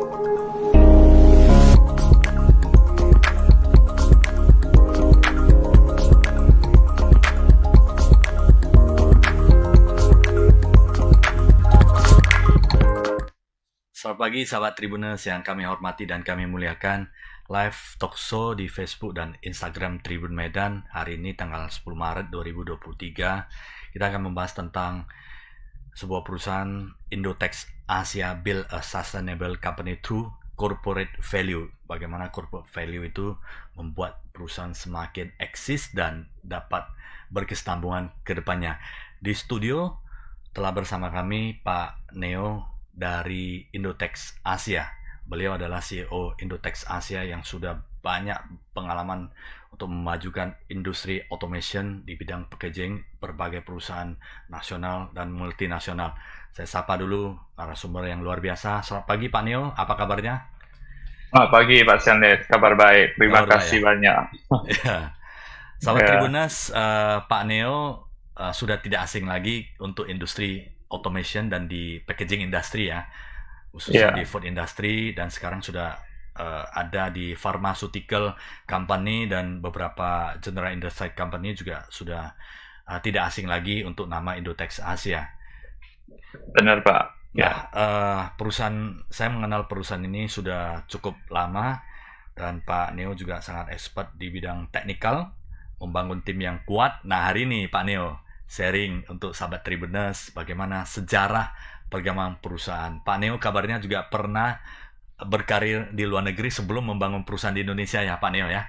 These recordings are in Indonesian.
Selamat pagi sahabat Tribuners yang kami hormati dan kami muliakan. Live talk show di Facebook dan Instagram Tribun Medan hari ini tanggal 10 Maret 2023. Kita akan membahas tentang sebuah perusahaan Indotex Asia Build a Sustainable Company Through Corporate Value. Bagaimana corporate value itu membuat perusahaan semakin eksis dan dapat berkesinambungan ke depannya. Di studio telah bersama kami Pak Neo dari Indotex Asia. Beliau adalah CEO Indotex Asia yang sudah banyak pengalaman untuk memajukan industri automation di bidang packaging berbagai perusahaan nasional dan multinasional. Saya sapa dulu narasumber yang luar biasa. Selamat pagi Pak Neo, apa kabarnya? Selamat pagi Pak Sandet, kabar baik. Terima kasih banyak. Ya. Sahabat Tribunas, Pak Neo sudah tidak asing lagi untuk industri automation dan di packaging industry ya, khususnya di food industry, dan sekarang sudah ada di pharmaceutical company dan beberapa general industry company juga sudah tidak asing lagi untuk nama Indotex Asia. Benar Pak. Ya, perusahaan, saya mengenal perusahaan ini sudah cukup lama dan Pak Neo juga sangat expert di bidang teknikal, membangun tim yang kuat. Nah hari ini Pak Neo sharing untuk sahabat Tribuners bagaimana sejarah perkembangan perusahaan. Pak Neo kabarnya juga pernah berkarir di luar negeri sebelum membangun perusahaan di Indonesia ya Pak Neo ya?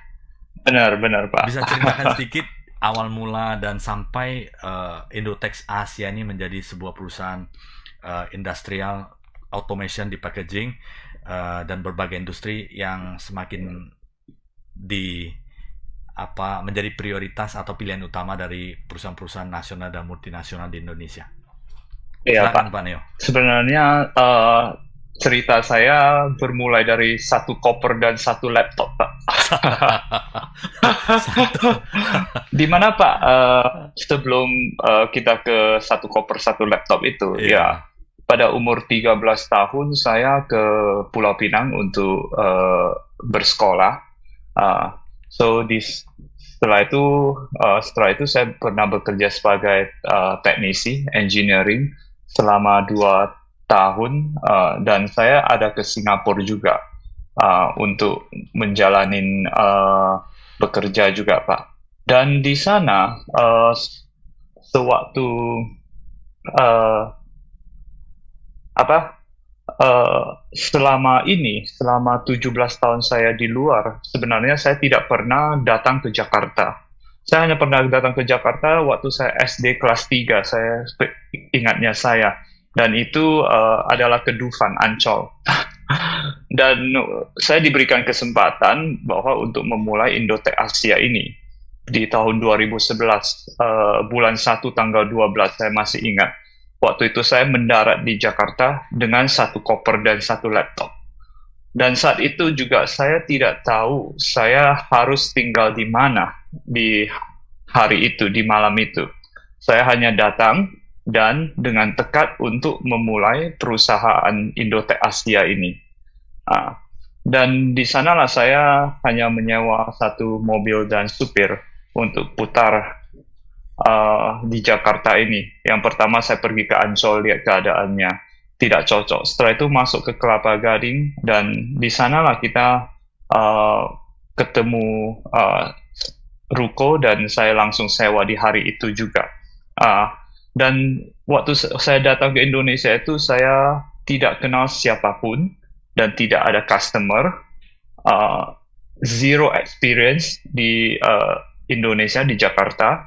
Benar Pak. Bisa ceritakan sedikit awal mula dan sampai Indotex Asia ini menjadi sebuah perusahaan industrial automation di packaging dan berbagai industri yang semakin menjadi prioritas atau pilihan utama dari perusahaan-perusahaan nasional dan multinasional di Indonesia. Iya Silakan, Pak. Neo. Sebenarnya cerita saya bermulai dari satu koper dan satu laptop Pak. Di mana Pak sebelum kita ke satu koper satu laptop itu ya pada umur 13 tahun saya ke Pulau Pinang untuk bersekolah. Setelah itu saya pernah bekerja sebagai teknisi engineering selama 2 tahun dan saya ada ke Singapura juga untuk menjalani bekerja juga Pak. Dan di sana sewaktu selama 17 tahun saya di luar, sebenarnya saya tidak pernah datang ke Jakarta. Saya hanya pernah datang ke Jakarta waktu saya SD kelas 3, saya ingatnya saya. Dan itu adalah ke Dufan, Ancol. Dan saya diberikan kesempatan bahwa untuk memulai Indotex Asia ini di tahun 2011, bulan 1 tanggal 12, saya masih ingat. Waktu itu saya mendarat di Jakarta dengan satu koper dan satu laptop. Dan saat itu juga saya tidak tahu saya harus tinggal di mana di hari itu, di malam itu. Saya hanya datang dan dengan tekad untuk memulai perusahaan Indotex Asia ini. Dan di sanalah saya hanya menyewa satu mobil dan supir untuk putar di Jakarta ini. Yang pertama saya pergi ke Ancol, lihat keadaannya tidak cocok. Setelah itu masuk ke Kelapa Gading dan di sanalah kita ketemu ruko dan saya langsung sewa di hari itu juga. Dan waktu saya datang ke Indonesia itu saya tidak kenal siapapun dan tidak ada customer, zero experience di Indonesia, di Jakarta.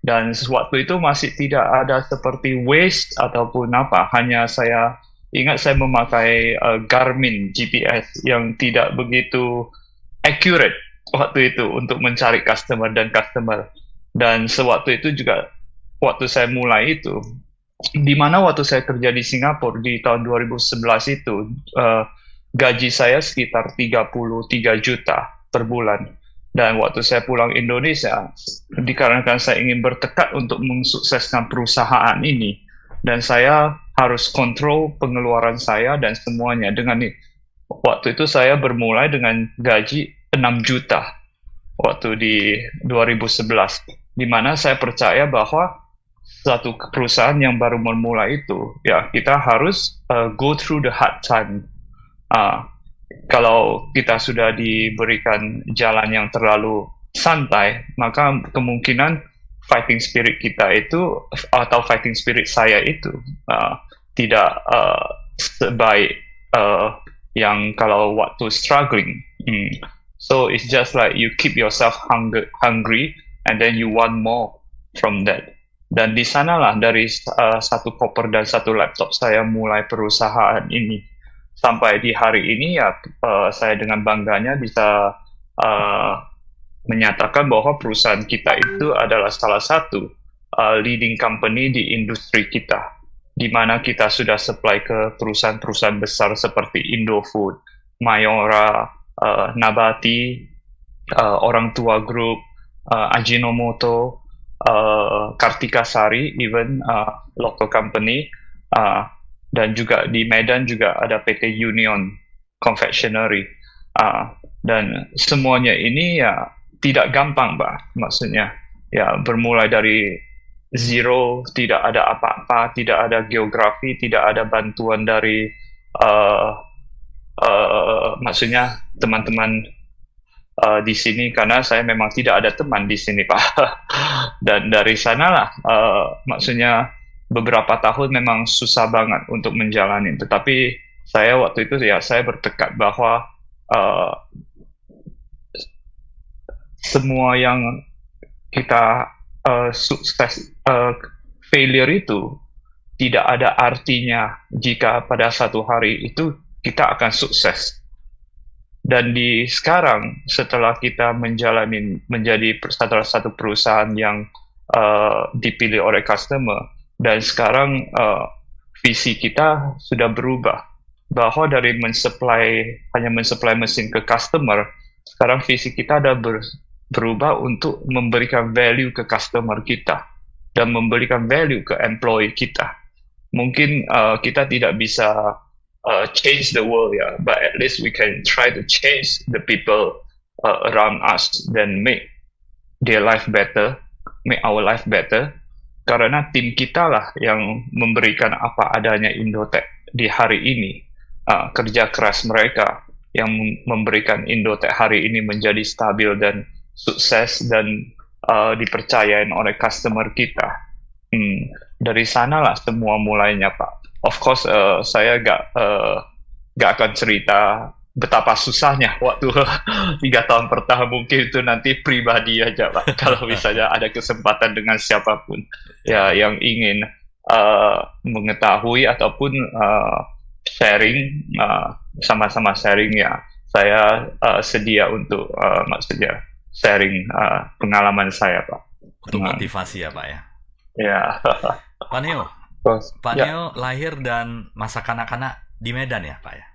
Dan waktu itu masih tidak ada seperti Waze ataupun apa. Hanya saya ingat saya memakai Garmin GPS yang tidak begitu accurate waktu itu untuk mencari customer. Dan sewaktu itu juga, waktu saya mulai itu, di mana waktu saya kerja di Singapura di tahun 2011 itu, gaji saya sekitar 33 juta per bulan. Dan waktu saya pulang Indonesia, dikarenakan saya ingin bertekad untuk mensukseskan perusahaan ini, dan saya harus kontrol pengeluaran saya dan semuanya. Dengan waktu itu saya bermulai dengan gaji 6 juta waktu di 2011, di mana saya percaya bahwa satu perusahaan yang baru memulai itu, ya kita harus go through the hard time. Uh, Kalau kita sudah diberikan jalan yang terlalu santai, maka kemungkinan fighting spirit kita itu atau fighting spirit saya itu uh, tidak sebaik yang kalau waktu struggling. So it's just like you keep yourself hungry and then you want more from that. Dan di sanalah dari satu koper dan satu laptop saya mulai perusahaan ini. Sampai di hari ini ya saya dengan bangganya bisa menyatakan bahwa perusahaan kita itu adalah salah satu leading company di industri kita, di mana kita sudah supply ke perusahaan-perusahaan besar seperti Indofood, Mayora, Nabati, Orang Tua Group, Ajinomoto, Kartika Sari, even local company, dan juga di Medan juga ada PT Union Confectionery, dan semuanya ini ya tidak gampang, Pak. Maksudnya ya bermulai dari zero, tidak ada apa-apa, tidak ada geografi, tidak ada bantuan dari maksudnya teman-teman di sini, karena saya memang tidak ada teman di sini, Pak. Dan dari sanalah maksudnya beberapa tahun memang susah banget untuk menjalani. Tetapi saya waktu itu ya saya bertekad bahwa semua yang kita sukses, failure itu tidak ada artinya jika pada satu hari itu kita akan sukses. Dan di sekarang setelah kita menjadi salah satu perusahaan yang dipilih oleh customer, dan sekarang visi kita sudah berubah, bahwa dari hanya mensupply mesin ke customer, sekarang visi kita ada berubah untuk memberikan value ke customer kita dan memberikan value ke employee kita. Mungkin kita tidak bisa change the world, ya, but at least we can try to change the people around us dan make their life better, make our life better. Karena tim kita lah yang memberikan apa adanya Indotech di hari ini. Kerja keras mereka yang memberikan Indotech hari ini menjadi stabil dan sukses dan dipercayain oleh customer kita. Dari sanalah semua mulainya, Pak. Of course, saya gak akan cerita betapa susahnya waktu 3 tahun pertama. Mungkin itu nanti pribadi aja, Pak. Kalau misalnya ada kesempatan dengan siapapun ya yang ingin mengetahui ataupun sharing, sama-sama sharing, ya saya sedia untuk maksudnya sharing pengalaman saya, Pak. Untuk motivasi ya, Pak ya. Ya. Pak Neo, Pak Ya. Neo lahir dan masa kanak-kanak di Medan ya, Pak ya?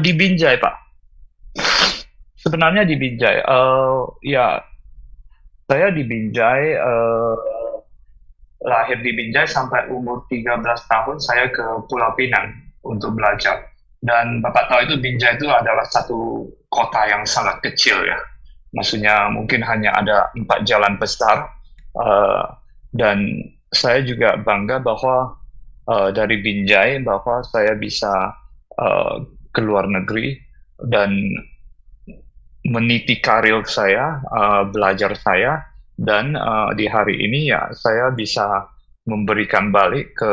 Di Binjai, Pak. Sebenarnya di Binjai. Ya, saya di Binjai, lahir di Binjai sampai umur 13 tahun saya ke Pulau Pinang untuk belajar. Dan Bapak tahu itu Binjai itu adalah satu kota yang sangat kecil, ya. Maksudnya mungkin hanya ada 4 jalan besar. Dan saya juga bangga bahwa dari Binjai bahwa saya bisa ke luar negeri dan meniti karir saya, belajar saya, dan di hari ini ya saya bisa memberikan balik ke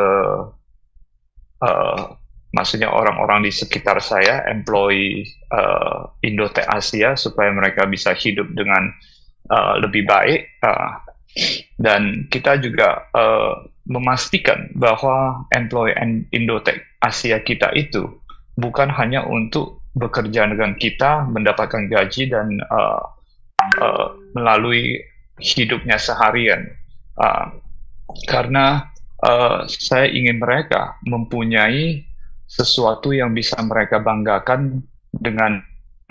maksudnya orang-orang di sekitar saya, employee Indotech Asia, supaya mereka bisa hidup dengan lebih baik. Dan kita juga memastikan bahwa employee Indotech Asia kita itu bukan hanya untuk bekerja dengan kita, mendapatkan gaji dan melalui hidupnya seharian, karena saya ingin mereka mempunyai sesuatu yang bisa mereka banggakan dengan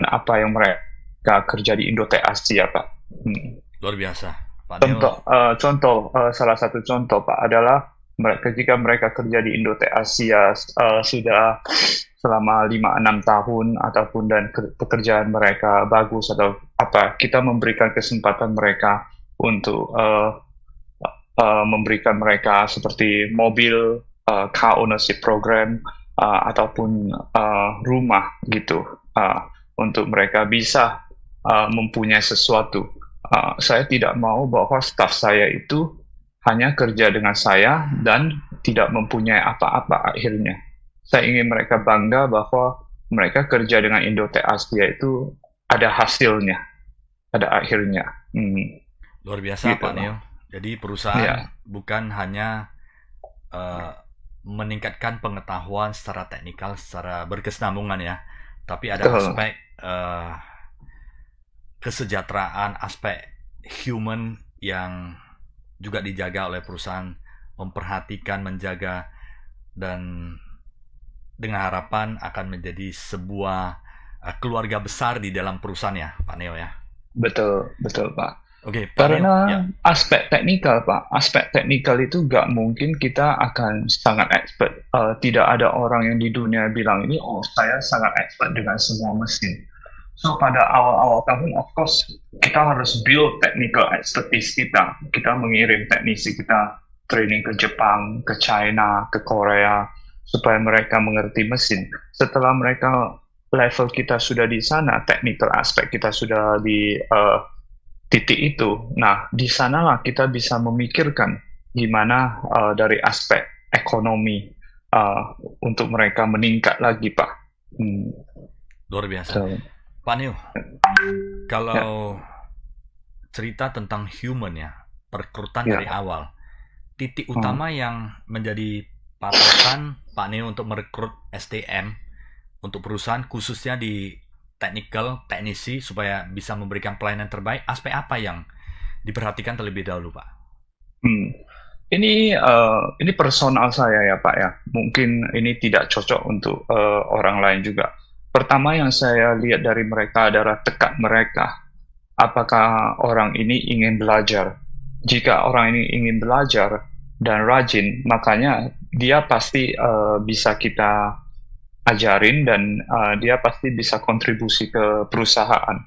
apa yang mereka kerja di Indotech Asia, Pak. Luar biasa, Pak Neo. Contoh, salah satu contoh, Pak, adalah jika mereka kerja di Indo-T Asia sudah selama 5-6 tahun ataupun dan pekerjaan mereka bagus atau apa, kita memberikan kesempatan mereka untuk memberikan mereka seperti mobil, car ownership program, ataupun rumah gitu, untuk mereka bisa mempunyai sesuatu. Saya tidak mau bahwa staf saya itu hanya kerja dengan saya dan tidak mempunyai apa-apa akhirnya. Saya ingin mereka bangga bahwa mereka kerja dengan Indo-T Asia itu ada hasilnya, ada akhirnya. Luar biasa Gitu Pak lah. Neo. Jadi perusahaan Ya, bukan hanya eh, meningkatkan pengetahuan secara teknikal, secara berkesinambungan ya, tapi ada betul. aspek kesejahteraan, aspek human yang juga dijaga oleh perusahaan, memperhatikan, menjaga, dan dengan harapan akan menjadi sebuah keluarga besar di dalam perusahaan ya, Pak Neo ya. Betul, betul, Pak. Oke, Pak Neo, ya. Karena aspek teknikal, Pak, aspek teknikal itu nggak mungkin kita akan sangat expert. Tidak ada orang yang di dunia bilang ini, oh saya sangat expert dengan semua mesin. So pada awal-awal tahun, of course, kita harus build technical expertise kita. Kita mengirim teknisi kita training ke Jepang, ke China, ke Korea, supaya mereka mengerti mesin. Setelah mereka level kita sudah di sana, technical aspek kita sudah di titik itu. Nah, di sanalah kita bisa memikirkan gimana dari aspek ekonomi untuk mereka meningkat lagi, Pak. Luar biasa. So, Pak Neo, ya, kalau cerita tentang human ya, perekrutan dari ya. awal, titik Hmm. utama yang menjadi patokan Pak Neo untuk merekrut SDM untuk perusahaan khususnya di teknisi supaya bisa memberikan pelayanan terbaik, aspek apa yang diperhatikan terlebih dahulu Pak? Hmm. Ini personal saya ya Pak ya. Mungkin ini tidak cocok untuk orang lain juga. Pertama yang saya lihat dari mereka adalah tekad mereka. Apakah orang ini ingin belajar? Jika orang ini ingin belajar dan rajin, makanya dia pasti bisa kita ajarin dan dia pasti bisa kontribusi ke perusahaan.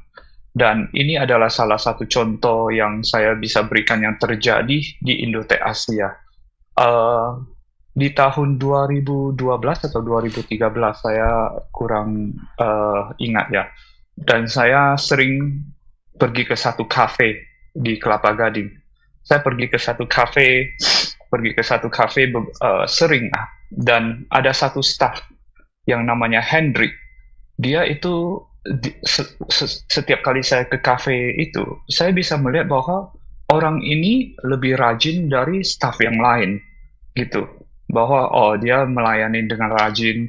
Dan ini adalah salah satu contoh yang saya bisa berikan yang terjadi di Indo-T Asia. Uh, di tahun 2012 atau 2013, saya kurang ingat ya. Dan saya sering pergi ke satu kafe di Kelapa Gading. Saya pergi ke satu kafe sering, dan ada satu staff yang namanya Hendrik. Dia itu setiap kali saya ke kafe itu, saya bisa melihat bahwa orang ini lebih rajin dari staff yang lain, gitu. Bahwa dia melayani dengan rajin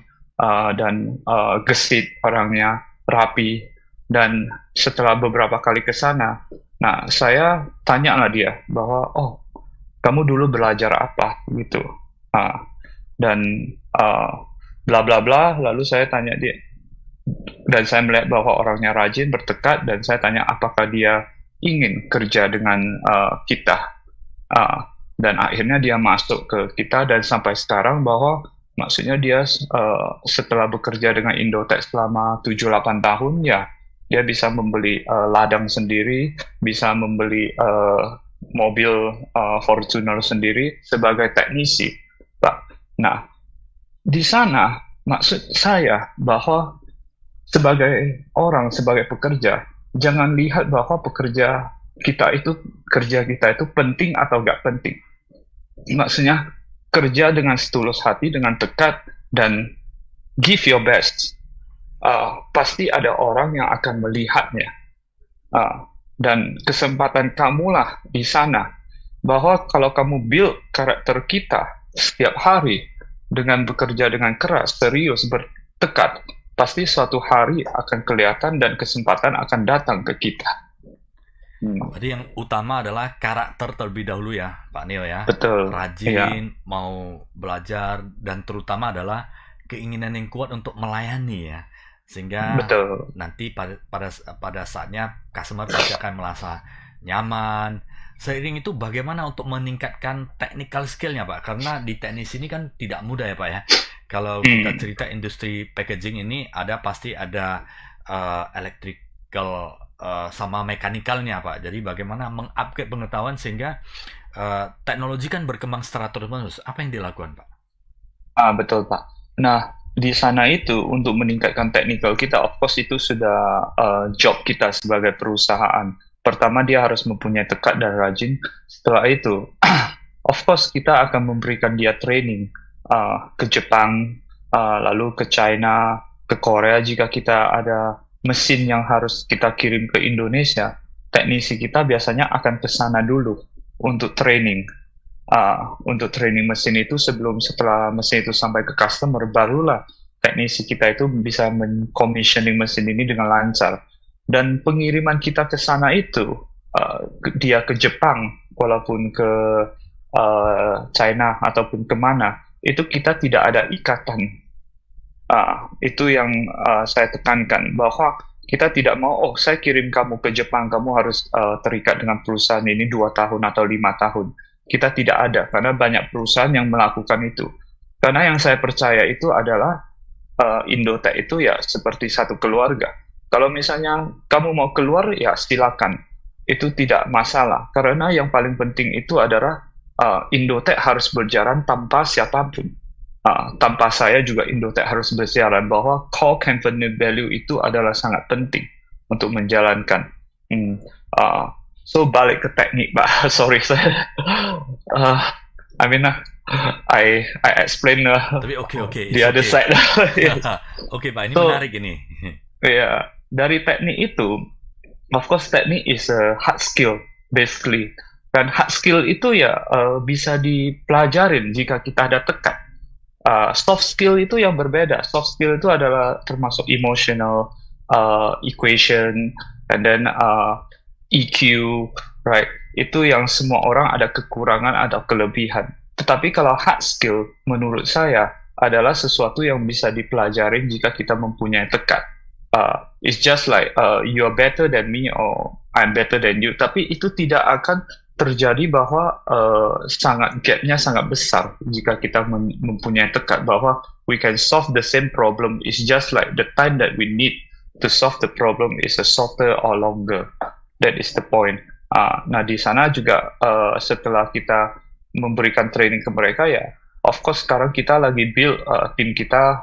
dan gesit orangnya, rapi. Dan setelah beberapa kali ke sana, nah saya tanyalah dia bahwa kamu dulu belajar apa gitu. Dan bla bla bla, lalu saya tanya dia, dan saya melihat bahwa orangnya rajin, bertekad, dan saya tanya apakah dia ingin kerja dengan kita. Dan akhirnya dia masuk ke kita, dan sampai sekarang bahwa maksudnya dia setelah bekerja dengan Indotech selama 7-8 tahun, ya dia bisa membeli ladang sendiri, bisa membeli mobil Fortuner sendiri sebagai teknisi, Pak. Nah, di sana maksud saya bahwa sebagai orang, sebagai pekerja, jangan lihat bahwa kerja kita itu penting atau nggak penting. Maksudnya kerja dengan setulus hati, dengan tekad, dan give your best. Pasti ada orang yang akan melihatnya. Dan kesempatan kamulah di sana. Bahwa kalau kamu build karakter kita setiap hari dengan bekerja dengan keras, serius, bertekad, pasti suatu hari akan kelihatan dan kesempatan akan datang ke kita. Jadi yang utama adalah karakter terlebih dahulu ya, Pak Neo ya. Betul. Rajin, Ya, mau belajar, dan terutama adalah keinginan yang kuat untuk melayani ya. Sehingga betul. nanti pada saatnya customer pasti akan merasa nyaman, seiring itu bagaimana untuk meningkatkan technical skill-nya Pak? Karena di teknis ini kan tidak mudah ya Pak ya. Kalau kita Hmm. cerita industri packaging ini pasti ada electrical sama mekanikalnya Pak. Jadi bagaimana mengupgrade pengetahuan sehingga teknologi kan berkembang secara terus-menerus. Apa yang dilakukan Pak? Betul, Pak. Nah, di sana itu untuk meningkatkan technical kita, of course itu sudah job kita sebagai perusahaan. Pertama dia harus mempunyai tekad dan rajin. Setelah itu, of course kita akan memberikan dia training ke Jepang, lalu ke China, ke Korea jika kita ada mesin yang harus kita kirim ke Indonesia. Teknisi kita biasanya akan ke sana dulu untuk training. Untuk training mesin itu setelah mesin itu sampai ke customer, barulah teknisi kita itu bisa men-commissioning mesin ini dengan lancar. Dan pengiriman kita ke sana itu, dia ke Jepang, walaupun ke China ataupun kemana, itu kita tidak ada ikatan. Itu yang saya tekankan, bahwa kita tidak mau, oh saya kirim kamu ke Jepang, kamu harus terikat dengan perusahaan ini 2 tahun atau 5 tahun. Kita tidak ada, karena banyak perusahaan yang melakukan itu. Karena yang saya percaya itu adalah Indotech itu ya seperti satu keluarga. Kalau misalnya kamu mau keluar, ya silakan. Itu tidak masalah, karena yang paling penting itu adalah Indotech harus berjalan tanpa siapapun. Tanpa saya juga Indotech harus berjalan, bahwa core company value itu adalah sangat penting untuk menjalankan. Hmm, uh, so balik ke teknik, Pak. Sorry, saya. Uh, I mean, I explain Tapi oke, the it's other okay. side. Yes. Oke Pak, ini So, menarik ini. ya, dari teknik itu, of course teknik is a hard skill, basically. Dan hard skill itu ya bisa dipelajarin jika kita ada tekad. Soft skill itu yang berbeda. Soft skill itu adalah termasuk emotional equation, and then EQ, right? Itu yang semua orang ada kekurangan, ada kelebihan. Tetapi kalau hard skill, menurut saya adalah sesuatu yang bisa dipelajari jika kita mempunyai tekad. It's just like you're better than me or I'm better than you. Tapi itu tidak akan terjadi bahwa gapnya sangat besar jika kita mempunyai tekad bahwa we can solve the same problem. It's just like the time that we need to solve the problem is a shorter or longer. That is the point. Nah, di sana juga setelah kita memberikan training ke mereka, ya of course sekarang kita lagi build tim kita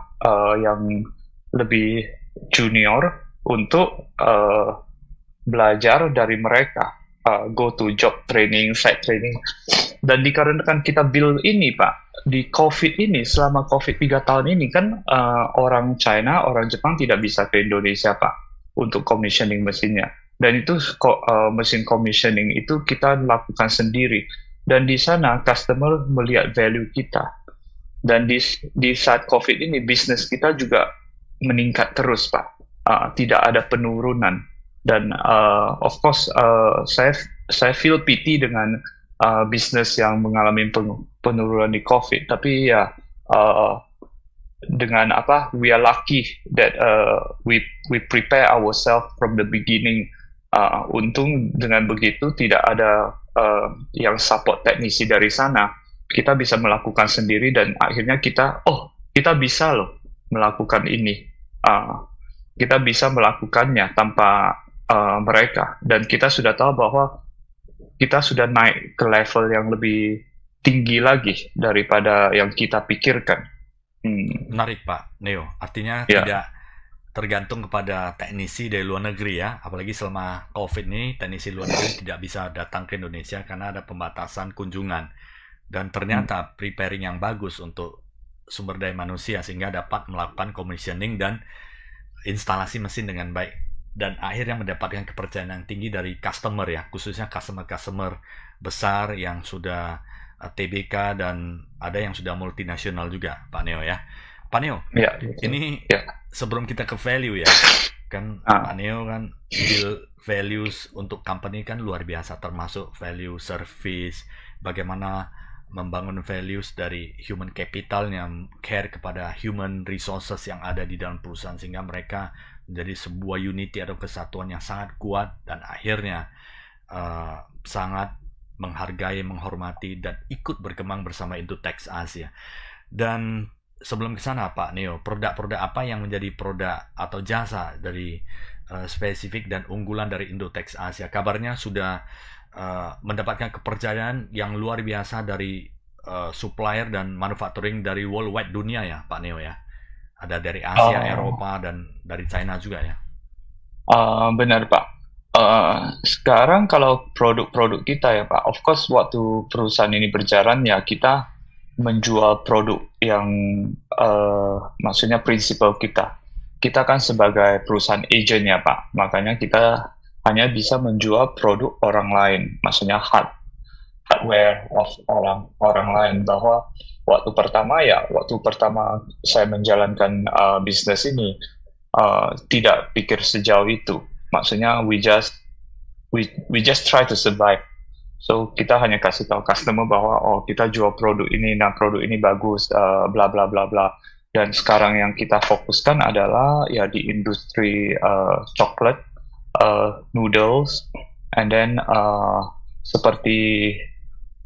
yang lebih junior untuk belajar dari mereka, go to job training, site training. Dan dikarenakan kita build ini, Pak, di COVID ini, selama COVID 3 tahun ini kan orang China, orang Jepang tidak bisa ke Indonesia, Pak, untuk commissioning mesinnya. Dan itu mesin commissioning itu kita lakukan sendiri. Dan di sana customer melihat value kita. Dan di saat COVID ini bisnis kita juga meningkat terus, Pak. Tidak ada penurunan. Dan of course saya feel pity dengan bisnis yang mengalami penurunan di COVID. Tapi ya dengan we are lucky that we prepare ourselves from the beginning. Untung dengan begitu tidak ada yang support teknisi dari sana. Kita bisa melakukan sendiri dan akhirnya kita bisa loh melakukan ini. Kita bisa melakukannya tanpa mereka, dan kita sudah tahu bahwa kita sudah naik ke level yang lebih tinggi lagi daripada yang kita pikirkan. Menarik Pak Neo, artinya Ya. tidak tergantung kepada teknisi dari luar negeri ya, apalagi selama COVID ini teknisi luar negeri tidak bisa datang ke Indonesia karena ada pembatasan kunjungan, dan ternyata preparing yang bagus untuk sumber daya manusia sehingga dapat melakukan commissioning dan instalasi mesin dengan baik, dan akhirnya mendapatkan kepercayaan yang tinggi dari customer ya, khususnya customer besar yang sudah TBK dan ada yang sudah multinasional juga Pak Neo ya. Pak Neo, Ya. ini Ya. sebelum kita ke value ya, kan Pak Neo kan build values untuk company kan luar biasa, termasuk value service, bagaimana membangun values dari human capitalnya, care kepada human resources yang ada di dalam perusahaan sehingga mereka menjadi sebuah unity atau kesatuan yang sangat kuat dan akhirnya sangat menghargai, menghormati, dan ikut berkembang bersama Indotex Asia. Dan sebelum ke sana Pak Neo, produk-produk apa yang menjadi produk atau jasa dari spesifik dan unggulan dari Indotex Asia? Kabarnya sudah mendapatkan kepercayaan yang luar biasa dari supplier dan manufacturing dari worldwide dunia ya Pak Neo ya. Ada dari Asia, Uh, Eropa, dan dari China juga ya. Benar Pak. Sekarang kalau produk-produk kita ya Pak, of course waktu perusahaan ini berjalan ya kita menjual produk yang maksudnya prinsipal kita. Kita kan sebagai perusahaan agent ya Pak, makanya kita hanya bisa menjual produk orang lain, maksudnya hardware of orang orang lain. Bahwa waktu pertama saya menjalankan bisnis ini tidak pikir sejauh itu. Maksudnya we just try to survive. So kita hanya kasih tahu customer bahwa oh kita jual produk ini, nah produk ini bagus, bla bla bla bla. Dan sekarang yang kita fokuskan adalah ya di industri coklat, noodles, and then seperti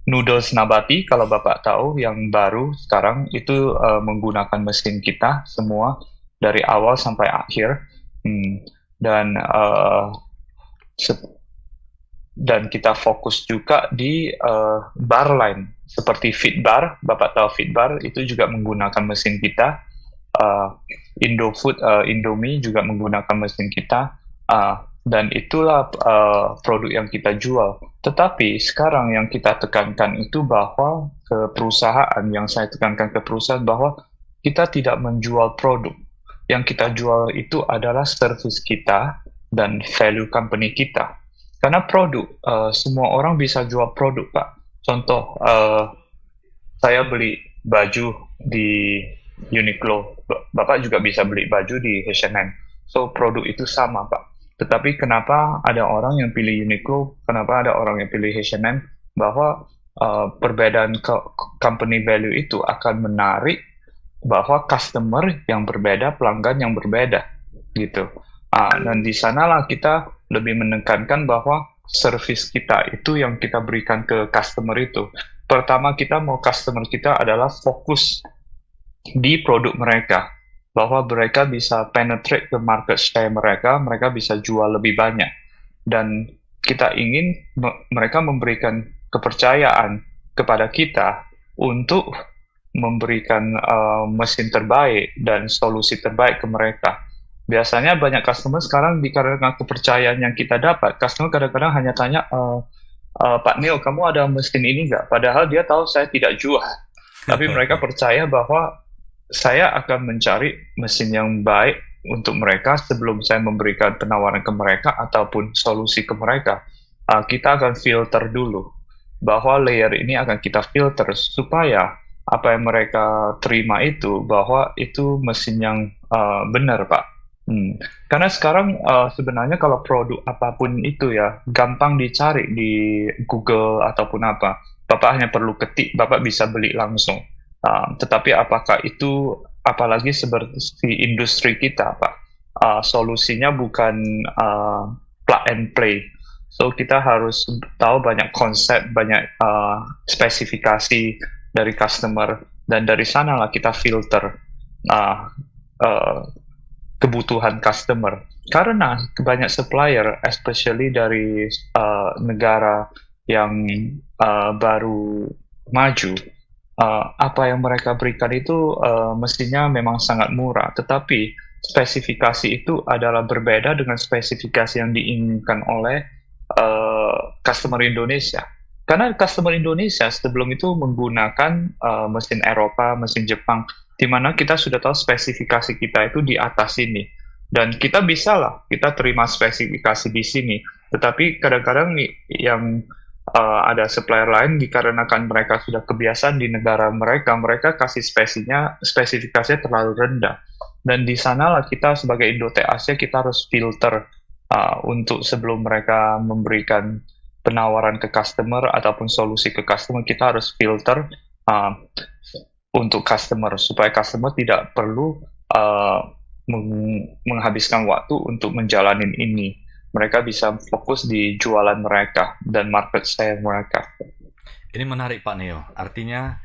noodles nabati kalau Bapak tahu yang baru sekarang itu menggunakan mesin kita semua dari awal sampai akhir. Hmm, dan dan kita fokus juga di bar line seperti Fitbar. Bapak tahu Fitbar itu juga menggunakan mesin kita. Indofood, Indomie juga menggunakan mesin kita. Dan itulah produk yang kita jual. Tetapi sekarang yang kita tekankan itu bahwa ke perusahaan, yang saya tekankan ke perusahaan bahwa kita tidak menjual produk. Yang kita jual itu adalah service kita dan value company kita. Karena produk, semua orang bisa jual produk, Pak. Contoh, saya beli baju di Uniqlo, Bapak juga bisa beli baju di H&M. So, produk itu sama, Pak. Tetapi kenapa ada orang yang pilih Uniqlo, kenapa ada orang yang pilih H&M, bahwa perbedaan company value itu akan menarik bahwa customer yang berbeda, pelanggan yang berbeda, gitu. Dan di sanalah kita lebih menekankan bahwa service kita itu yang kita berikan ke customer itu. Pertama kita mau customer kita adalah fokus di produk mereka, bahwa mereka bisa penetrate ke market share mereka, mereka bisa jual lebih banyak. Dan kita ingin mereka memberikan kepercayaan kepada kita untuk memberikan mesin terbaik dan solusi terbaik ke mereka. Biasanya banyak customer sekarang dikarenakan kepercayaan yang kita dapat, customer kadang-kadang hanya tanya, Pak Neo, kamu ada mesin ini nggak? Padahal dia tahu saya tidak jual. Tapi mereka percaya bahwa saya akan mencari mesin yang baik untuk mereka sebelum saya memberikan penawaran ke mereka ataupun solusi ke mereka. Kita akan filter dulu, bahwa layer ini akan kita filter supaya apa yang mereka terima itu, bahwa itu mesin yang benar, Pak. Karena sekarang sebenarnya kalau produk apapun itu ya gampang dicari di Google ataupun apa. Bapak hanya perlu ketik, Bapak bisa beli langsung. Tetapi apakah itu, apalagi seperti industri kita, Pak, solusinya bukan plug and play. So kita harus tahu banyak konsep, banyak spesifikasi dari customer, dan dari sanalah kita filter uh, kebutuhan customer. Karena banyak supplier, especially dari negara yang baru maju, apa yang mereka berikan itu mestinya memang sangat murah, tetapi spesifikasi itu adalah berbeda dengan spesifikasi yang diinginkan oleh customer Indonesia. Karena customer Indonesia sebelum itu menggunakan mesin Eropa, mesin Jepang, di mana kita sudah tahu spesifikasi kita itu di atas ini. Dan kita bisa lah, kita terima spesifikasi di sini. Tetapi kadang-kadang yang ada supplier lain, dikarenakan mereka sudah kebiasaan di negara mereka, mereka kasih spesifikasinya terlalu rendah. Dan di sanalah kita sebagai Indotex Asia, kita harus filter untuk sebelum mereka memberikan penawaran ke customer ataupun solusi ke customer, kita harus filter untuk customer, supaya customer tidak perlu menghabiskan waktu untuk menjalani ini. mereka bisa fokus di jualan mereka dan market share mereka. Ini menarik Pak Neo. Artinya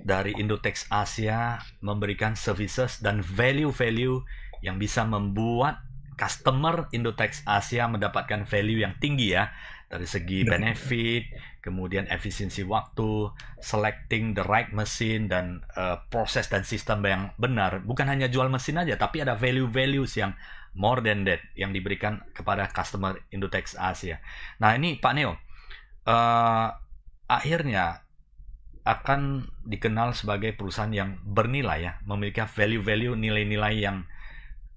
dari Indotex Asia memberikan services dan value-value yang bisa membuat customer Indotex Asia mendapatkan value yang tinggi ya, dari segi benefit, kemudian efisiensi waktu, selecting the right machine, dan proses dan sistem yang benar. Bukan hanya jual mesin aja, tapi ada value-values yang more than that yang diberikan kepada customer Indotex Asia. Nah ini Pak Neo, akhirnya akan dikenal sebagai perusahaan yang bernilai ya, memiliki value-value, nilai-nilai yang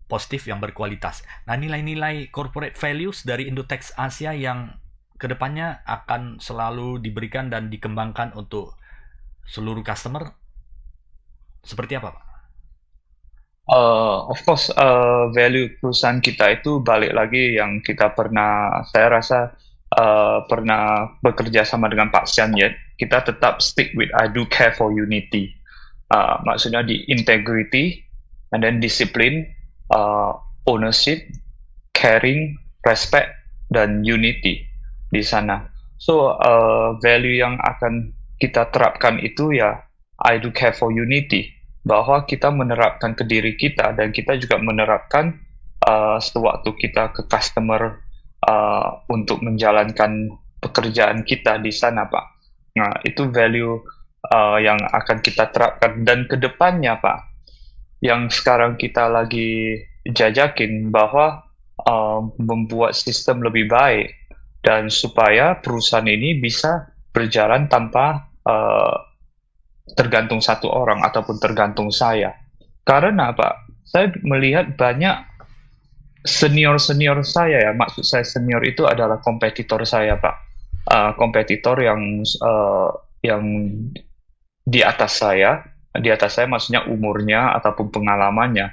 positif, yang berkualitas. Nah, nilai-nilai corporate values dari Indotex Asia yang kedepannya akan selalu diberikan dan dikembangkan untuk seluruh customer seperti apa, Pak? Of course, value perusahaan kita itu balik lagi yang kita pernah, saya rasa pernah bekerja sama dengan Pak Sian ya, kita tetap stick with I do care for unity. Maksudnya di integrity, and then discipline, ownership, caring, respect, dan unity di sana. So, value yang akan kita terapkan itu ya I do care for unity, bahwa kita menerapkan ke diri kita dan kita juga menerapkan sewaktu kita ke customer untuk menjalankan pekerjaan kita di sana, Pak. Nah, itu value yang akan kita terapkan. Dan ke depannya, Pak, yang sekarang kita lagi jajakin bahwa membuat sistem lebih baik dan supaya perusahaan ini bisa berjalan tanpa tergantung satu orang ataupun tergantung saya. Karena, Pak, saya melihat banyak senior-senior saya ya, maksud saya senior itu adalah kompetitor saya, Pak. Kompetitor yang di atas saya maksudnya umurnya ataupun pengalamannya.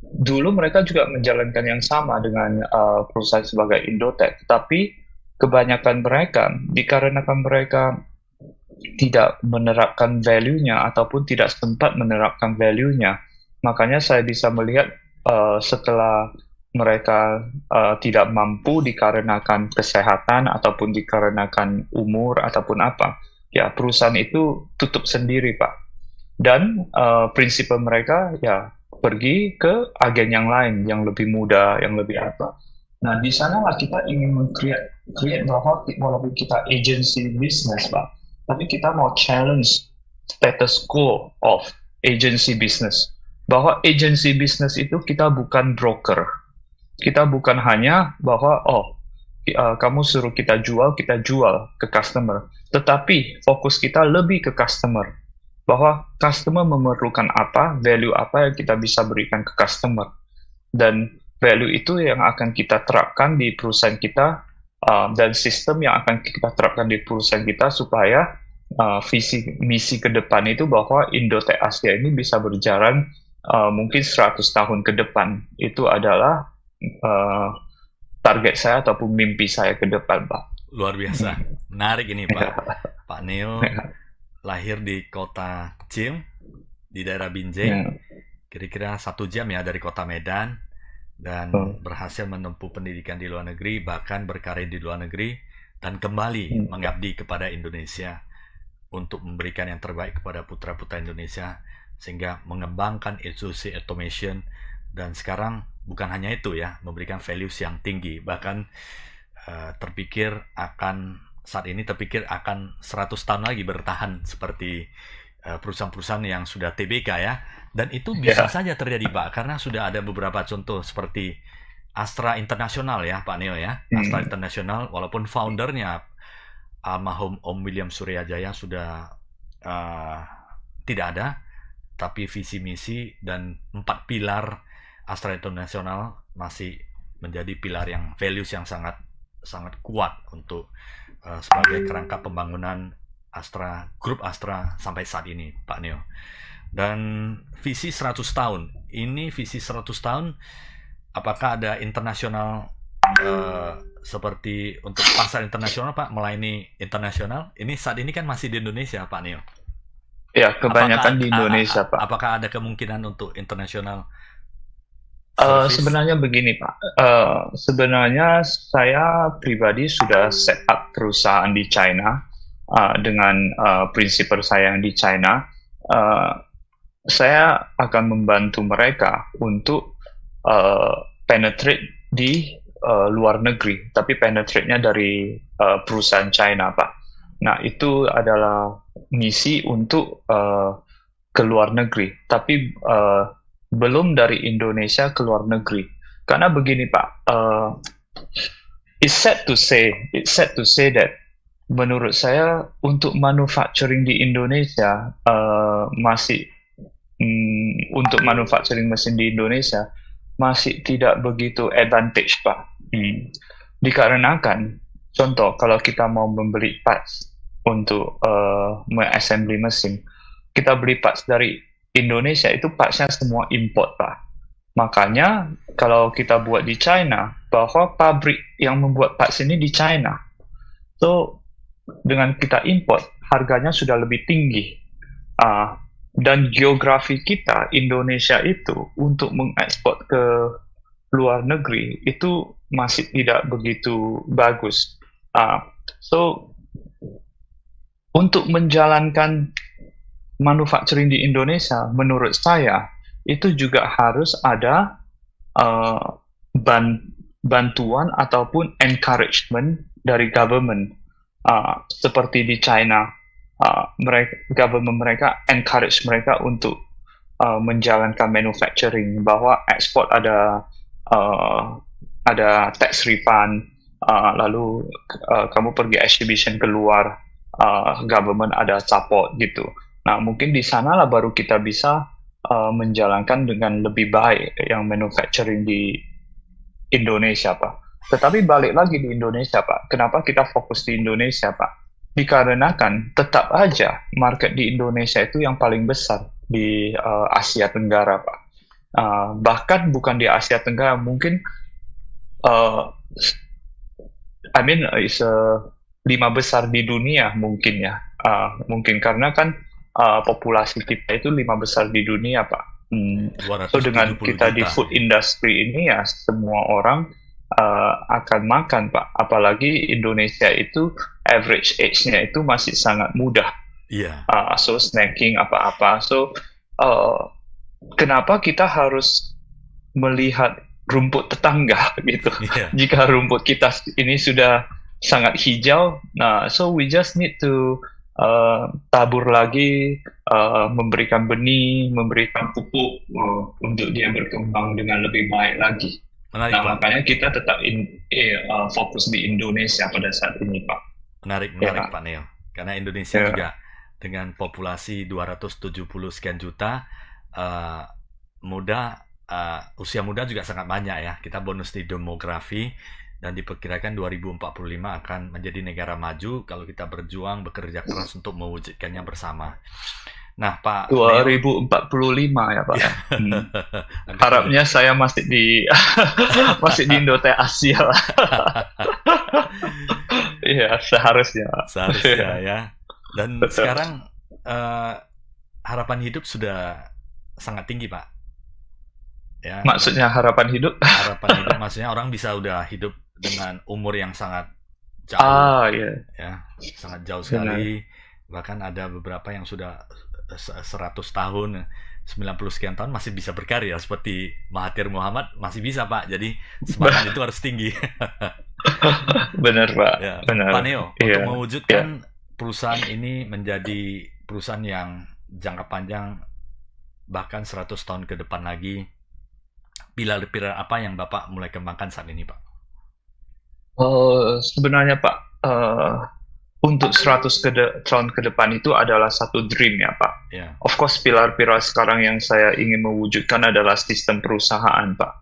Dulu mereka juga menjalankan yang sama dengan perusahaan sebagai Indotex, tapi kebanyakan mereka, dikarenakan mereka tidak menerapkan value-nya ataupun tidak sempat menerapkan value-nya, makanya saya bisa melihat setelah mereka tidak mampu dikarenakan kesehatan ataupun dikarenakan umur ataupun apa, ya perusahaan itu tutup sendiri, Pak. Dan prinsip mereka ya pergi ke agen yang lain yang lebih muda, yang lebih apa. Nah, di sanalah kita ingin create bahwa walaupun kita agency business, Pak, tapi kita mau challenge status quo of agency business. Bahwa agency business itu kita bukan broker. Kita bukan hanya bahwa, kamu suruh kita jual ke customer. Tetapi fokus kita lebih ke customer. Bahwa customer memerlukan apa, value apa yang kita bisa berikan ke customer. Dan value itu yang akan kita terapkan di perusahaan kita, dan sistem yang akan kita terapkan di perusahaan kita supaya visi misi ke depan itu bahwa Indotex Asia ini bisa berjalan mungkin 100 tahun ke depan. Itu adalah target saya ataupun mimpi saya ke depan, Pak. Luar biasa. Menarik ini, Pak. Pak Neo lahir di kota kecil di daerah Binjai, kira-kira 1 jam ya dari kota Medan, dan berhasil menempuh pendidikan di luar negeri, bahkan berkarir di luar negeri, dan kembali mengabdi kepada Indonesia untuk memberikan yang terbaik kepada putra-putra Indonesia, sehingga mengembangkan industri automation. Dan sekarang bukan hanya itu ya, memberikan values yang tinggi, bahkan saat ini terpikir akan 100 tahun lagi bertahan seperti perusahaan-perusahaan yang sudah TBK ya. Dan itu bisa saja terjadi, Pak, karena sudah ada beberapa contoh seperti Astra International ya, Pak Neo ya. Astra International, walaupun foundernya almarhum Om William Suryajaya sudah tidak ada, tapi visi misi dan 4 pilar Astra International masih menjadi pilar yang values yang sangat kuat untuk sebagai kerangka pembangunan grup Astra sampai saat ini, Pak Neo. Dan visi 100 tahun, ini visi 100 tahun, apakah ada internasional seperti untuk pasar internasional, Pak, melayani internasional? Ini saat ini kan masih di Indonesia, Pak Neo. Ya, kebanyakan di Indonesia, Pak. Apakah ada kemungkinan untuk internasional service? Sebenarnya begini Pak, sebenarnya saya pribadi sudah set up perusahaan di China dengan prinsipal saya yang di China. Uh, saya akan membantu mereka untuk penetrate di luar negeri, tapi penetrate-nya dari perusahaan China, Pak. Nah, itu adalah misi untuk ke luar negeri, tapi belum dari Indonesia ke luar negeri. Karena begini, Pak, it's sad to say that menurut saya untuk manufacturing di Indonesia masih untuk manufacturing mesin di Indonesia masih tidak begitu advantage, Pak. Dikarenakan, contoh, kalau kita mau membeli parts untuk mengassembly mesin, kita beli parts dari Indonesia, itu partsnya semua import, Pak. Makanya, kalau kita buat di China, bahwa pabrik yang membuat parts ini di China. So, dengan kita import, harganya sudah lebih tinggi. Dan geografi kita, Indonesia itu, untuk mengekspor ke luar negeri, itu masih tidak begitu bagus. So, untuk menjalankan manufacturing di Indonesia, menurut saya, itu juga harus ada bantuan ataupun encouragement dari government. Seperti di China, government mereka encourage mereka untuk menjalankan manufacturing, bahwa ekspor ada tax refund, lalu kamu pergi exhibition keluar, government ada support gitu. Nah, mungkin di sanalah baru kita bisa menjalankan dengan lebih baik yang manufacturing di Indonesia, Pak. Tetapi balik lagi di Indonesia, Pak. Kenapa kita fokus di Indonesia, Pak? Dikarenakan tetap aja market di Indonesia itu yang paling besar di Asia Tenggara, Pak. Bahkan bukan di Asia Tenggara, mungkin is 5 besar di dunia mungkin ya. Mungkin karena kan populasi kita itu 5 besar di dunia, Pak. So dengan 270 kita di juta. food industry ini ya, semua orang akan makan, Pak. Apalagi Indonesia itu average age-nya itu masih sangat mudah. Iya. So snacking apa-apa. So kenapa kita harus melihat rumput tetangga gitu? Iya. Jika rumput kita ini sudah sangat hijau, nah, so we just need to tabur lagi, memberikan benih, memberikan pupuk untuk dia berkembang dengan lebih baik lagi. Menarik, Nah, Pak. makanya kita tetap fokus di Indonesia pada saat ini, Pak. Menarik, Ya. Pak Neo. Karena Indonesia Ya. juga dengan populasi 270 sekian juta, usia muda juga sangat banyak ya. Kita bonus di demografi, dan diperkirakan 2045 akan menjadi negara maju kalau kita berjuang bekerja keras untuk mewujudkannya bersama. Nah, Pak Neo, 2045 ya, Pak. Harapnya saya masih di masih di Indo Asia lah. Iya, seharusnya. ya. Dan Betul. sekarang harapan hidup sudah sangat tinggi, Pak. Ya, Maksudnya harapan hidup? harapan hidup maksudnya orang bisa udah hidup dengan umur yang sangat jauh, Iya. ya, sangat jauh sekali. Bahkan ada beberapa yang sudah 100 tahun, 90 sekian tahun masih bisa berkarya, seperti Mahathir Muhammad masih bisa, Pak. Jadi semangat itu harus tinggi. Benar, Pak. Ya. Benar. Pak Neo, Iya. untuk mewujudkan perusahaan ini menjadi perusahaan yang jangka panjang, bahkan 100 tahun ke depan lagi, pilar-pilar apa yang Bapak mulai kembangkan saat ini, Pak? Sebenarnya, Pak, untuk 100 tahun ke depan itu adalah satu dream ya, Pak. Ya. Of course, pilar-pilar sekarang yang saya ingin mewujudkan adalah sistem perusahaan, Pak.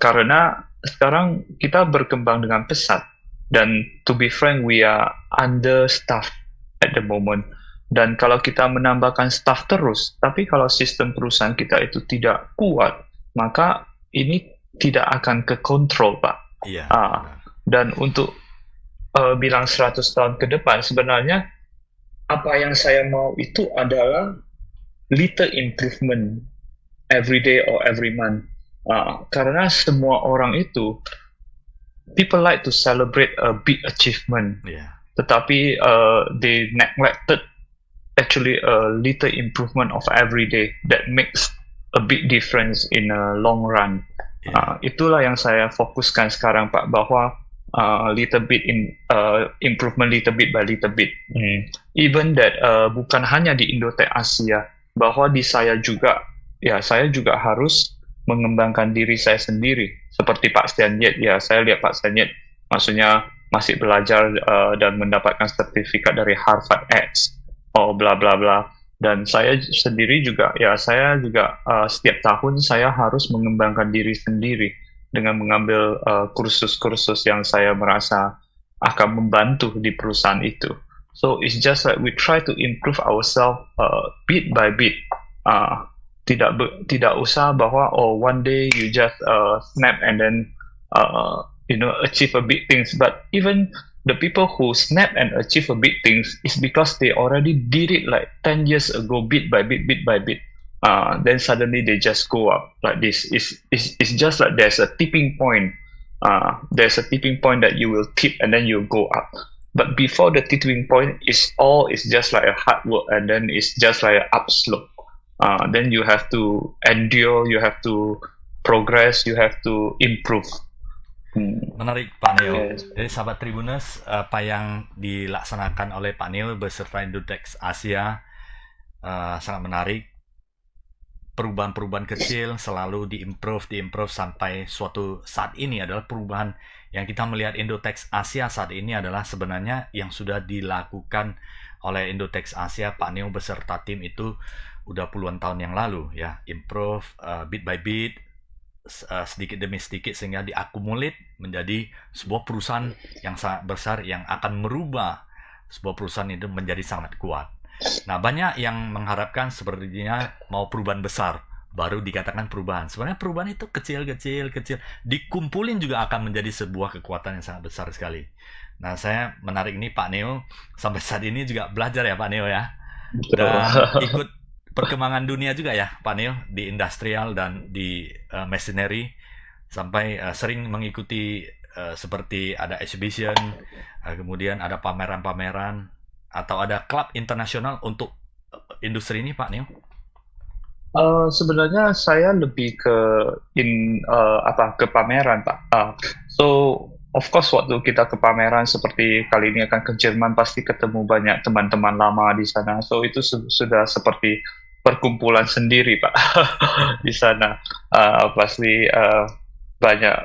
Karena sekarang kita berkembang dengan pesat, dan to be frank, we are understaffed at the moment. Dan kalau kita menambahkan staff terus, tapi kalau sistem perusahaan kita itu tidak kuat, maka ini tidak akan ke kontrol, Pak. Iya. Dan untuk bilang 100 tahun ke depan, sebenarnya apa yang saya mau itu adalah little improvement every day or every month. Karena semua orang itu, people like to celebrate a big achievement, Yeah. tetapi they neglected actually a little improvement of every day that makes a big difference in a long run. Yeah. Itulah yang saya fokuskan sekarang, Pak, bahwa little bit in improvement little bit by little bit. Even that bukan hanya di Indotech Asia, bahwa di saya juga, ya saya juga harus mengembangkan diri saya sendiri. Seperti Pak Senyet, ya saya lihat Pak Senyet, maksudnya masih belajar dan mendapatkan sertifikat dari Harvard X, oh bla bla bla. Dan saya sendiri juga, ya saya juga setiap tahun saya harus mengembangkan diri sendiri dengan mengambil kursus-kursus yang saya merasa akan membantu di perusahaan itu. So it's just like we try to improve ourselves bit by bit. Tidak usah bahwa one day you just snap and then achieve a big things. But even the people who snap and achieve a big things is because they already did it like 10 years ago, bit by bit, bit by bit. Then suddenly they just go up like this. It's just like there's a tipping point. There's a tipping point that you will tip and then you go up. But before the tipping point, it's just like a hard work, and then it's just like an up slope. Then you have to endure, you have to progress, you have to improve. Menarik Pak Neo. Yes. Jadi sahabat Tribuners, apa yang dilaksanakan oleh Pak Neo beserta Indotech Asia sangat menarik. Perubahan-perubahan kecil selalu diimprove sampai suatu saat ini adalah perubahan yang kita melihat Indotech Asia saat ini adalah sebenarnya yang sudah dilakukan oleh Indotech Asia, Pak Neo beserta tim itu udah puluhan tahun yang lalu ya, improve bit by bit, sedikit demi sedikit sehingga diakumulit menjadi sebuah perusahaan yang sangat besar yang akan merubah sebuah perusahaan itu menjadi sangat kuat. Nah, banyak yang mengharapkan sepertinya mau perubahan besar baru dikatakan perubahan. Sebenarnya perubahan itu kecil, dikumpulin juga akan menjadi sebuah kekuatan yang sangat besar sekali. Nah, saya menarik ini Pak Neo sampai saat ini juga belajar ya Pak Neo ya. Dan ikut perkembangan dunia juga ya Pak Neo di industrial dan di machinery, sampai sering mengikuti seperti ada exhibition, kemudian ada pameran-pameran atau ada klub internasional untuk industri ini Pak Neo. Sebenarnya saya lebih ke pameran, Pak. So of course waktu kita ke pameran seperti kali ini akan ke Jerman, pasti ketemu banyak teman-teman lama di sana. So itu sudah seperti perkumpulan sendiri, Pak. Di sana pasti banyak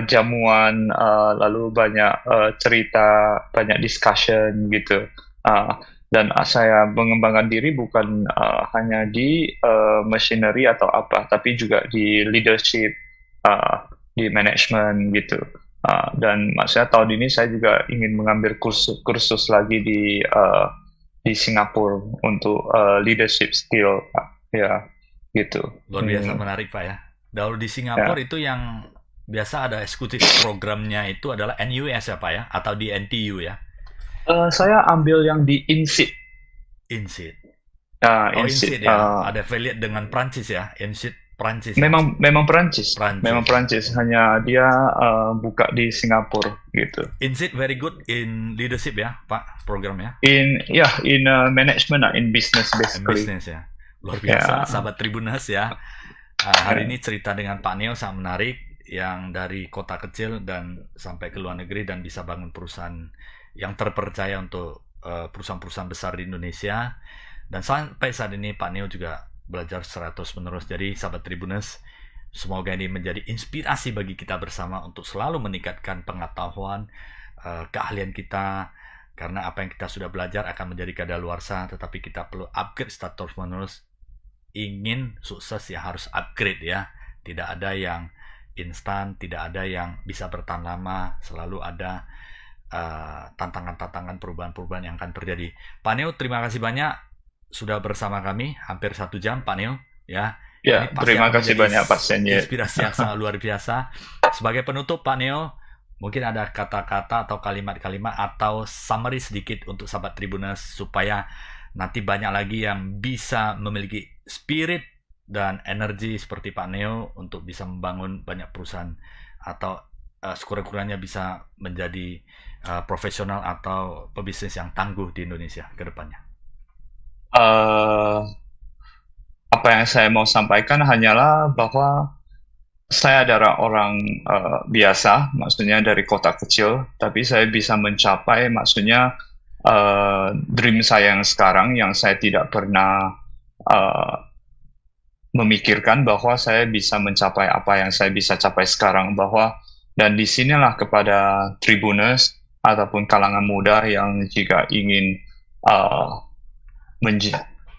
jamuan, lalu banyak cerita, banyak discussion gitu. Dan saya mengembangkan diri bukan hanya di machinery atau apa, tapi juga di leadership, di management gitu. Dan maksudnya tahun ini saya juga ingin mengambil kursus lagi di Singapura untuk leadership skill, ya gitu. Luar biasa menarik Pak ya. Dahulu di Singapura itu yang biasa ada eksekutif programnya itu adalah NUS ya Pak ya, atau di NTU ya? Saya ambil yang di INSEAD. INSEAD. INSEAD ya. Ada affiliate dengan Prancis ya, INSEAD Prancis. Memang Prancis. Memang Prancis. Hanya dia buka di Singapura gitu. INSEAD very good in leadership ya, Pak, programnya. In management, in business basically. In business ya. Luar biasa, sahabat Tribuners ya. Hari ini cerita dengan Pak Neo sangat menarik, yang dari kota kecil dan sampai ke luar negeri dan bisa bangun perusahaan yang terpercaya untuk perusahaan-perusahaan besar di Indonesia. Dan sampai saat ini Pak Neo juga belajar terus menerus. Jadi sahabat Tribuners, semoga ini menjadi inspirasi bagi kita bersama untuk selalu meningkatkan pengetahuan, keahlian kita, karena apa yang kita sudah belajar akan menjadi kadaluarsa, tetapi kita perlu upgrade terus menerus. Ingin sukses ya harus upgrade ya, tidak ada yang instan, tidak ada yang bisa bertahan lama, selalu ada tantangan-tantangan, perubahan-perubahan yang akan terjadi. Pak Neo, terima kasih banyak sudah bersama kami hampir 1 jam Pak Neo ya. Ya, terima kasih banyak Pak Senyet. Inspirasi yang sangat luar biasa. Sebagai penutup Pak Neo, mungkin ada kata-kata atau kalimat-kalimat atau summary sedikit untuk sahabat Tribuners supaya nanti banyak lagi yang bisa memiliki spirit dan energi seperti Pak Neo untuk bisa membangun banyak perusahaan atau sekurang-kurangnya bisa menjadi profesional atau pebisnis yang tangguh di Indonesia ke depannya? Eh, apa yang saya mau sampaikan hanyalah bahwa saya adalah orang biasa, maksudnya dari kota kecil, tapi saya bisa mencapai, maksudnya dream saya yang sekarang, yang saya tidak pernah uh, memikirkan bahwa saya bisa mencapai apa yang saya bisa capai sekarang, bahwa dan disinilah kepada Tribuners ataupun kalangan muda yang jika ingin uh,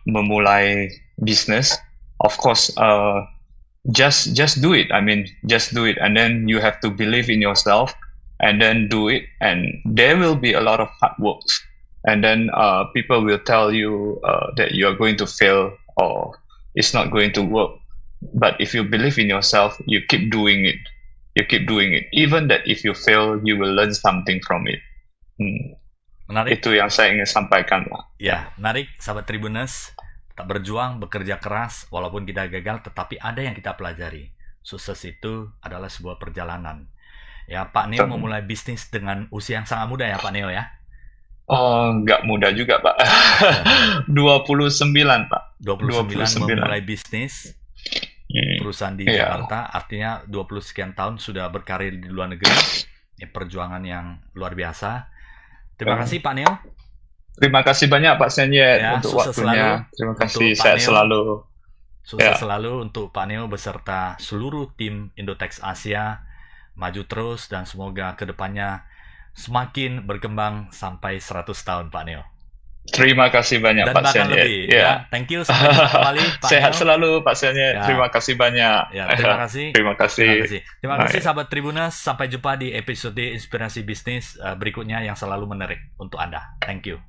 memulai bisnis, of course, just do it. I mean, just do it, and then you have to believe in yourself, and then do it. And there will be a lot of hard work, and then people will tell you that you are going to fail or it's not going to work. But if you believe in yourself, you keep doing it. You keep doing it. Even that if you fail, you will learn something from it. Menarik. Itu yang saya ingin sampaikan, Pak. Ya, menarik, sahabat Tribuners. Tetap berjuang, bekerja keras, walaupun kita gagal, tetapi ada yang kita pelajari. Sukses itu adalah sebuah perjalanan. Ya, Pak Neo memulai bisnis dengan usia yang sangat muda ya, Pak Neo ya? Oh, nggak muda juga, Pak. 29, Pak. 29 memulai bisnis perusahaan di Jakarta, artinya 20 sekian tahun sudah berkarir di luar negeri. Ini perjuangan yang luar biasa. Terima kasih Pak Neo. Terima kasih banyak Pak Senyet untuk Selalu waktunya. Terima kasih, saya selalu. Sukses selalu untuk Pak Neo beserta seluruh tim Indotex Asia. Maju terus dan semoga kedepannya semakin berkembang sampai 100 tahun Pak Neo. Terima kasih banyak dan Pak bahkan Senyet. Lebih, ya. Thank you, sampai jumpa kembali Pak Sehat Neo. Selalu Pak Senyet. Terima kasih banyak. Terima kasih. Terima kasih. Terima kasih sahabat Tribuners. Sampai jumpa di episode Inspirasi Bisnis berikutnya yang selalu menarik untuk Anda. Thank you.